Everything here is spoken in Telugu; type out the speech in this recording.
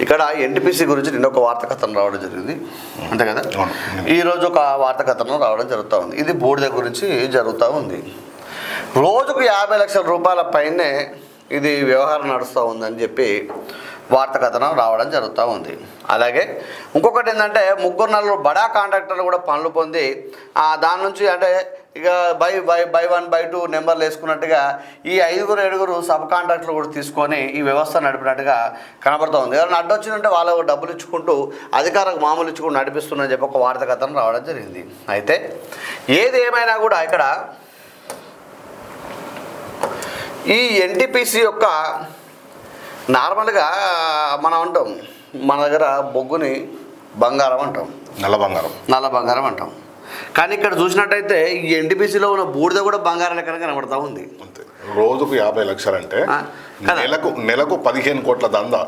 ఇక్కడ ఎన్టీపీసీ గురించి నిన్న ఒక వార్తా కథనం రావడం జరిగింది, అంతే కదా. ఈరోజు ఒక వార్తా కథనం రావడం జరుగుతూ ఉంది. ఇది బూడిద గురించి జరుగుతూ ఉంది. రోజుకు 50 లక్షల రూపాయల పైనే ఇది వ్యవహారం నడుస్తూ ఉందని చెప్పి వార్తా కథనం రావడం జరుగుతూ ఉంది. అలాగే ఇంకొకటి ఏంటంటే 3-4 బడా కాంట్రాక్టర్లు కూడా పనులు పొంది దాని నుంచి అంటే ఇక బై 1 బై 2 నెంబర్లు వేసుకున్నట్టుగా ఈ 5-7 సబ్ కాంట్రాక్టర్లు కూడా తీసుకొని ఈ వ్యవస్థ నడిపినట్టుగా కనబడుతూ ఉంది. ఎవరైనా అడ్డొచ్చిందంటే వాళ్ళకు డబ్బులు ఇచ్చుకుంటూ అధికారులకు మామూలు ఇచ్చుకుంటూ నడిపిస్తుందని చెప్పి ఒక వార్తా కథనం రావడం జరిగింది. అయితే ఏది ఏమైనా కూడా ఇక్కడ ఈ ఎన్టీపీసీ యొక్క నార్మల్గా మనం అంటాం, మన దగ్గర బొగ్గుని బంగారం అంటాం, నల్ల బంగారం అంటాం. కానీ ఇక్కడ చూసినట్టయితే ఈ ఎన్టీపీసీలో ఉన్న బూడిద కూడా బంగారం లెక్కన కనబడతా ఉంది. రోజుకు 50 లక్షలు అంటే నెలకు 15 కోట్ల దందా.